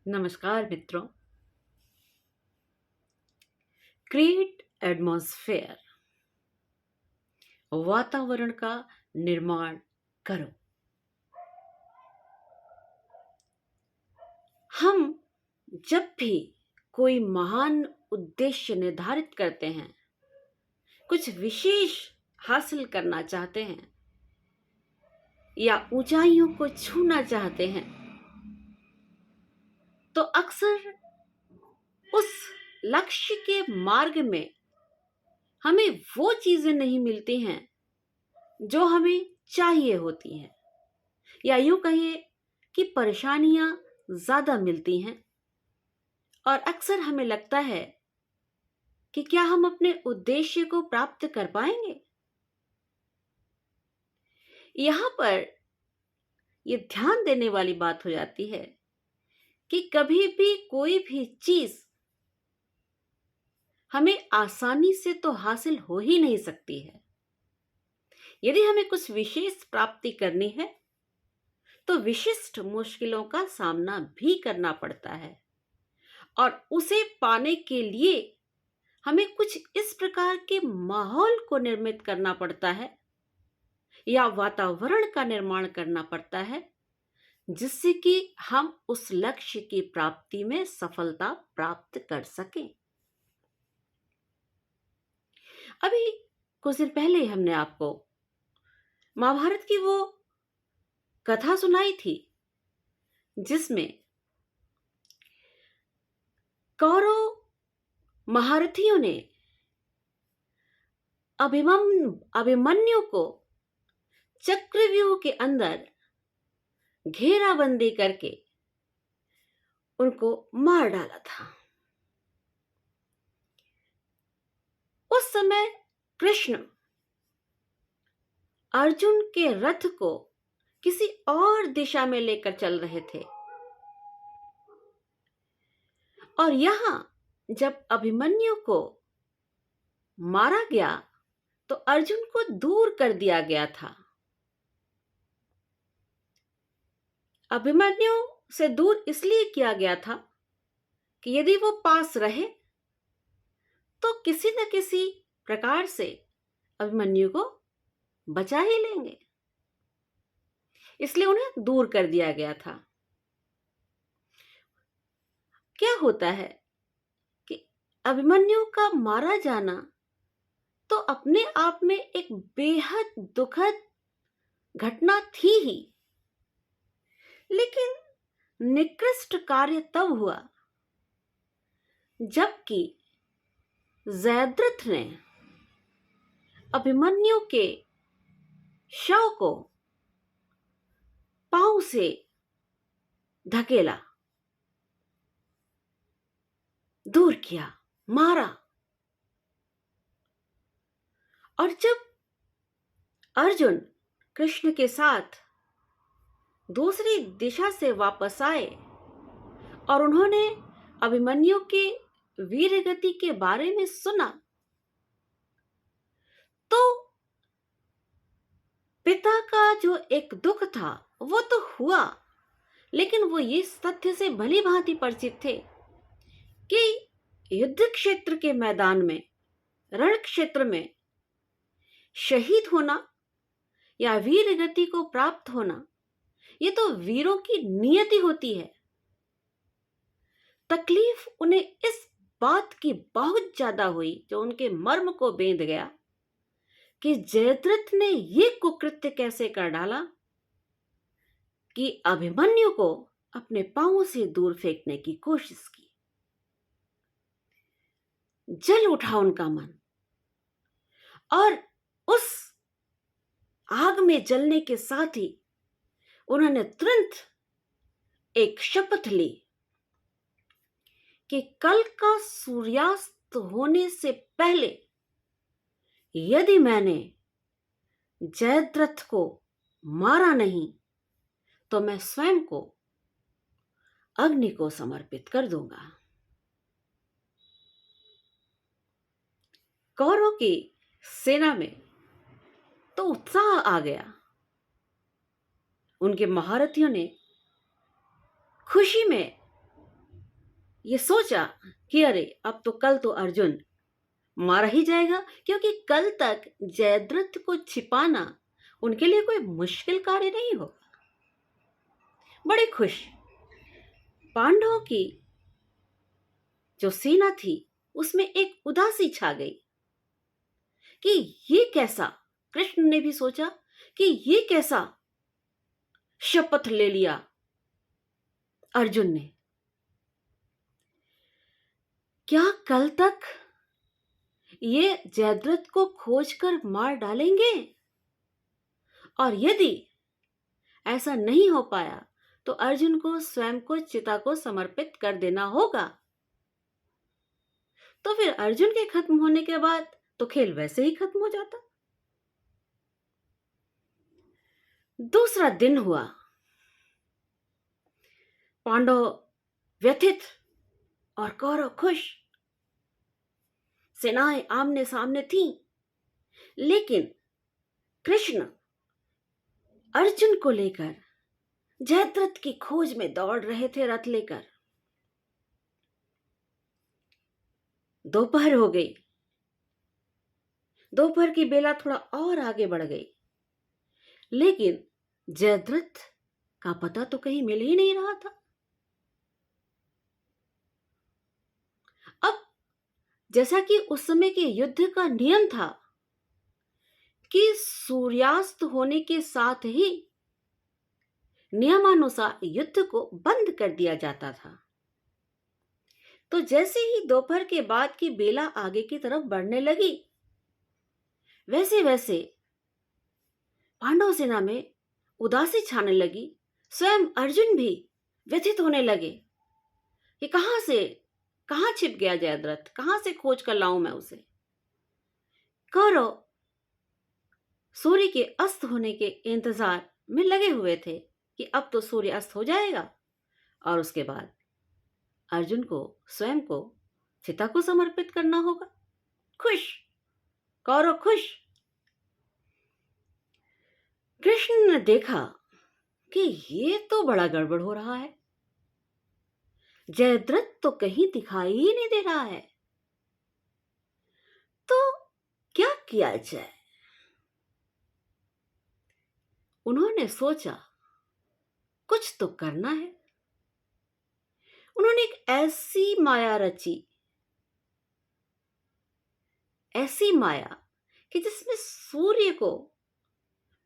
नमस्कार मित्रों। Create atmosphere, वातावरण का निर्माण करो। हम जब भी कोई महान उद्देश्य निर्धारित करते हैं, कुछ विशेष हासिल करना चाहते हैं या ऊंचाइयों को छूना चाहते हैं, तो अक्सर उस लक्ष्य के मार्ग में हमें वो चीजें नहीं मिलती हैं जो हमें चाहिए होती हैं, या यूं कहिए कि परेशानियां ज्यादा मिलती हैं। और अक्सर हमें लगता है कि क्या हम अपने उद्देश्य को प्राप्त कर पाएंगे। यहां पर यह ध्यान देने वाली बात हो जाती है कि कभी भी कोई भी चीज हमें आसानी से तो हासिल हो ही नहीं सकती है। यदि हमें कुछ विशेष प्राप्ति करनी है तो विशिष्ट मुश्किलों का सामना भी करना पड़ता है, और उसे पाने के लिए हमें कुछ इस प्रकार के माहौल को निर्मित करना पड़ता है या वातावरण का निर्माण करना पड़ता है, जिससे कि हम उस लक्ष्य की प्राप्ति में सफलता प्राप्त कर सकें। अभी कुछ दिन पहले हमने आपको महाभारत की वो कथा सुनाई थी जिसमें कौरव महारथियों ने अभिमन्यु को चक्रव्यूह के अंदर घेराबंदी करके उनको मार डाला था। उस समय कृष्ण अर्जुन के रथ को किसी और दिशा में लेकर चल रहे थे, और यहां जब अभिमन्यु को मारा गया तो अर्जुन को दूर कर दिया गया था। अभिमन्यु से दूर इसलिए किया गया था कि यदि वो पास रहे तो किसी न किसी प्रकार से अभिमन्यु को बचा ही लेंगे, इसलिए उन्हें दूर कर दिया गया था। क्या होता है कि अभिमन्यु का मारा जाना तो अपने आप में एक बेहद दुखद घटना थी ही, लेकिन निकृष्ट कार्य तब हुआ जबकि जयद्रथ ने अभिमन्यु के शव को पांव से धकेला, दूर किया, मारा। और जब अर्जुन कृष्ण के साथ दूसरी दिशा से वापस आए और उन्होंने अभिमन्यु के वीरगति के बारे में सुना, तो पिता का जो एक दुख था वो तो हुआ, लेकिन वो ये तथ्य से भली भांति परिचित थे कि युद्ध क्षेत्र के मैदान में, रण क्षेत्र में शहीद होना या वीर गति को प्राप्त होना, ये तो वीरों की नियति होती है। तकलीफ उन्हें इस बात की बहुत ज्यादा हुई जो उनके मर्म को बेंध गया कि जयद्रथ ने ये कुकृत्य कैसे कर डाला कि अभिमन्यु को अपने पांवों से दूर फेंकने की कोशिश की। जल उठा उनका मन, और उस आग में जलने के साथ ही उन्होंने तुरंत एक शपथ ली कि कल का सूर्यास्त होने से पहले यदि मैंने जयद्रथ को मारा नहीं तो मैं स्वयं को अग्नि को समर्पित कर दूंगा। कौरवों की सेना में तो उत्साह आ गया। उनके महारथियों ने खुशी में ये सोचा कि अरे अब तो कल तो अर्जुन मारा ही जाएगा, क्योंकि कल तक जयद्रथ को छिपाना उनके लिए कोई मुश्किल कार्य नहीं होगा। बड़े खुश पांडवों की जो सेना थी उसमें एक उदासी छा गई कि ये कैसा, कृष्ण ने भी सोचा कि ये कैसा शपथ ले लिया अर्जुन ने। क्या कल तक ये जयद्रथ को खोजकर मार डालेंगे? और यदि ऐसा नहीं हो पाया तो अर्जुन को स्वयं को चिता को समर्पित कर देना होगा। तो फिर अर्जुन के खत्म होने के बाद तो खेल वैसे ही खत्म हो जाता। दूसरा दिन हुआ। पांडव व्यथित और कौरव खुश। सेनाएं आमने सामने थीं, लेकिन कृष्ण अर्जुन को लेकर जयद्रथ की खोज में दौड़ रहे थे रथ लेकर। दोपहर हो गई। दोपहर की बेला थोड़ा और आगे बढ़ गई, लेकिन जयद्रथ का पता तो कहीं मिल ही नहीं रहा था। अब जैसा कि उस समय के युद्ध का नियम था कि सूर्यास्त होने के साथ ही नियमानुसार युद्ध को बंद कर दिया जाता था। तो जैसे ही दोपहर के बाद की बेला आगे की तरफ बढ़ने लगी, वैसे वैसे पांडव सेना में उदासी छाने लगी। स्वयं अर्जुन भी व्यथित होने लगे कि कहां छिप गया जयद्रथ, कहां से खोज कर लाऊं मैं उसे। कौरव सूर्य के अस्त होने के इंतजार में लगे हुए थे कि अब तो सूर्य अस्त हो जाएगा और उसके बाद अर्जुन को स्वयं को चिता को समर्पित करना होगा। खुश, कौरव खुश। कृष्ण ने देखा कि ये तो बड़ा गड़बड़ हो रहा है, जयद्रथ तो कहीं दिखाई ही नहीं दे रहा है। तो क्या किया जाए? उन्होंने सोचा कुछ तो करना है। उन्होंने एक ऐसी माया रची, ऐसी माया कि जिसमें सूर्य को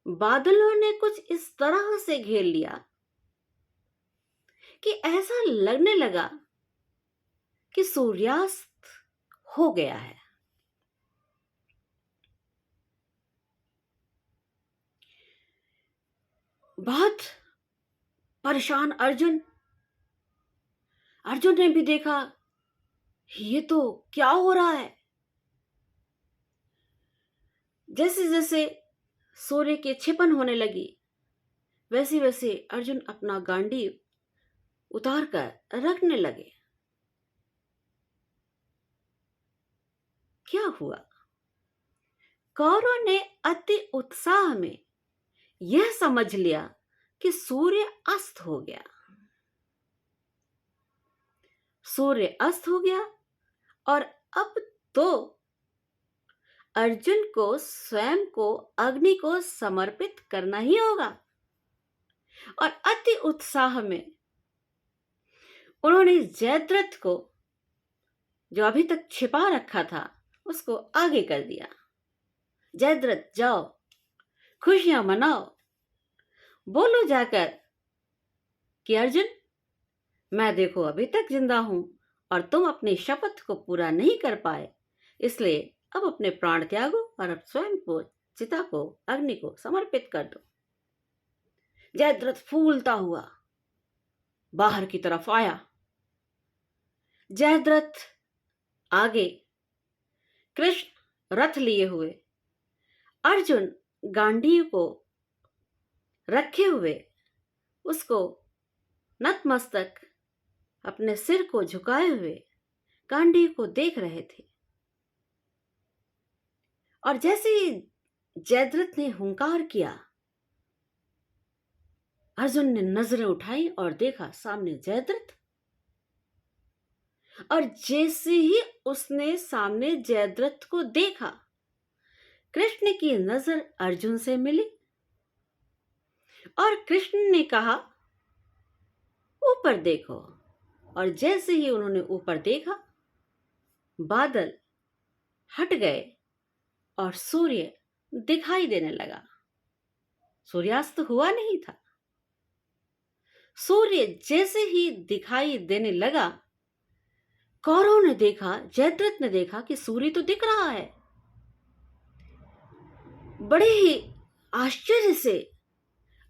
बादलों ने कुछ इस तरह से घेर लिया कि ऐसा लगने लगा कि सूर्यास्त हो गया है। बहुत परेशान अर्जुन ने भी देखा ये तो क्या हो रहा है। जैसे जैसे सूर्य की छिपन होने लगी, वैसे वैसे अर्जुन अपना गांडीव उतार कर रखने लगे। क्या हुआ? कौरव ने अति उत्साह में यह समझ लिया कि सूर्य अस्त हो गया। सूर्य अस्त हो गया और अब तो अर्जुन को स्वयं को अग्नि को समर्पित करना ही होगा। और अति उत्साह में उन्होंने जयद्रथ को, जो अभी तक छिपा रखा था, उसको आगे कर दिया। जयद्रथ जाओ, खुशियां मनाओ, बोलो जाकर कि अर्जुन, मैं देखो अभी तक जिंदा हूं और तुम अपनी शपथ को पूरा नहीं कर पाए, इसलिए अब अपने प्राण त्यागो और अब स्वयं को, चिता को, अग्नि को समर्पित कर दो। जयद्रथ फूलता हुआ बाहर की तरफ आया। जयद्रथ आगे, कृष्ण रथ लिए हुए, अर्जुन गांडीव को रखे हुए, उसको नतमस्तक अपने सिर को झुकाए हुए गांडीव को देख रहे थे। और जैसे ही जयद्रथ ने हुंकार किया, अर्जुन ने नजरें उठाई और देखा सामने जयद्रथ। और जैसे ही उसने सामने जयद्रथ को देखा, कृष्ण की नजर अर्जुन से मिली और कृष्ण ने कहा, ऊपर देखो। और जैसे ही उन्होंने ऊपर देखा, बादल हट गए और सूर्य दिखाई देने लगा। सूर्यास्त हुआ नहीं था। सूर्य जैसे ही दिखाई देने लगा, कौरवों ने देखा, जयद्रथ ने देखा कि सूर्य तो दिख रहा है। बड़े ही आश्चर्य से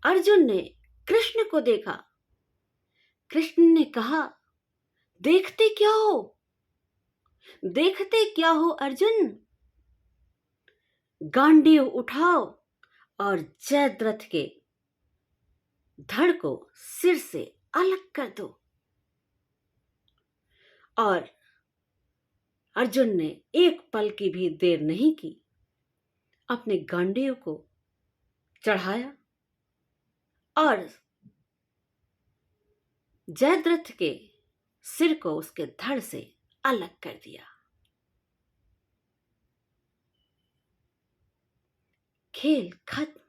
अर्जुन ने कृष्ण को देखा। कृष्ण ने कहा, देखते क्या हो, देखते क्या हो अर्जुन? गांडीव उठाओ और जयद्रथ के धड़ को सिर से अलग कर दो। और अर्जुन ने एक पल की भी देर नहीं की, अपने गांडीव को चढ़ाया और जयद्रथ के सिर को उसके धड़ से अलग कर दिया। खेल खत्म।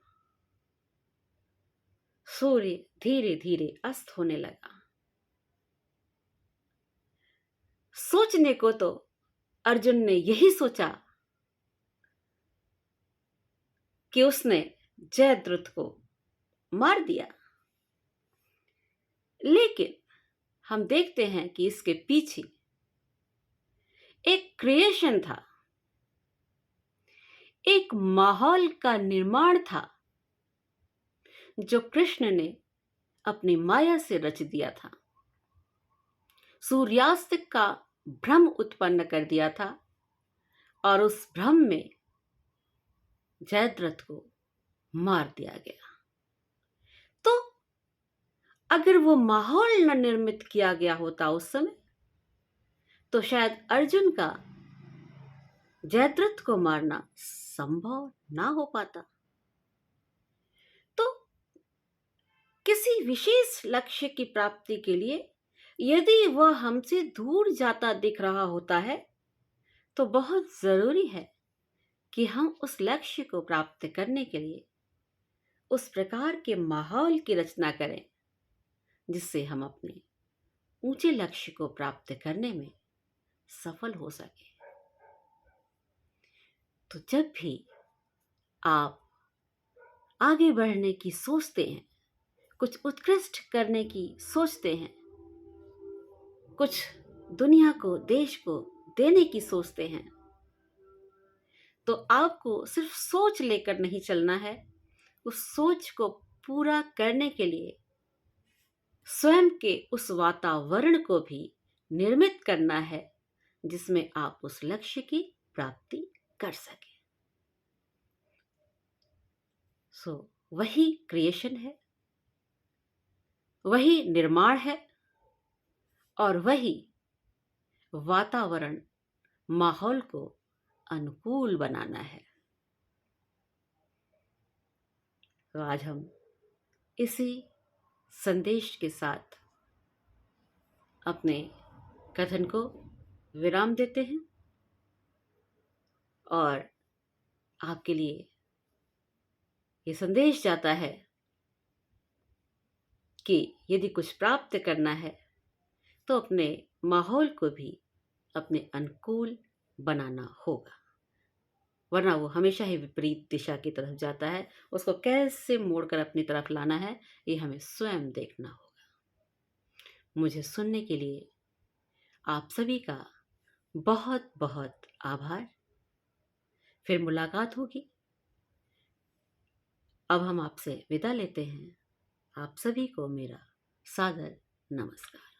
सूर्य धीरे धीरे अस्त होने लगा। सोचने को तो अर्जुन ने यही सोचा कि उसने जयद्रथ को मार दिया, लेकिन हम देखते हैं कि इसके पीछे एक क्रिएशन था, एक माहौल का निर्माण था जो कृष्ण ने अपनी माया से रच दिया था। सूर्यास्त का भ्रम उत्पन्न कर दिया था और उस भ्रम में जयद्रथ को मार दिया गया। तो अगर वो माहौल न निर्मित किया गया होता उस समय, तो शायद अर्जुन का जयद्रथ को मारना संभव ना हो पाता। तो किसी विशेष लक्ष्य की प्राप्ति के लिए यदि वह हमसे दूर जाता दिख रहा होता है, तो बहुत जरूरी है कि हम उस लक्ष्य को प्राप्त करने के लिए उस प्रकार के माहौल की रचना करें जिससे हम अपने ऊंचे लक्ष्य को प्राप्त करने में सफल हो सके। तो जब भी आप आगे बढ़ने की सोचते हैं, कुछ उत्कृष्ट करने की सोचते हैं, कुछ दुनिया को, देश को देने की सोचते हैं, तो आपको सिर्फ सोच लेकर नहीं चलना है। उस सोच को पूरा करने के लिए स्वयं के उस वातावरण को भी निर्मित करना है जिसमें आप उस लक्ष्य की प्राप्ति कर सकें। वही क्रिएशन है, वही निर्माण है और वही वातावरण, माहौल को अनुकूल बनाना है। तो आज हम इसी संदेश के साथ अपने कथन को विराम देते हैं और आपके लिए ये संदेश जाता है कि यदि कुछ प्राप्त करना है तो अपने माहौल को भी अपने अनुकूल बनाना होगा, वरना वो हमेशा ही विपरीत दिशा की तरफ जाता है। उसको कैसे मोड़कर अपनी तरफ लाना है, ये हमें स्वयं देखना होगा। मुझे सुनने के लिए आप सभी का बहुत बहुत आभार। फिर मुलाकात होगी। अब हम आपसे विदा लेते हैं। आप सभी को मेरा सादर नमस्कार।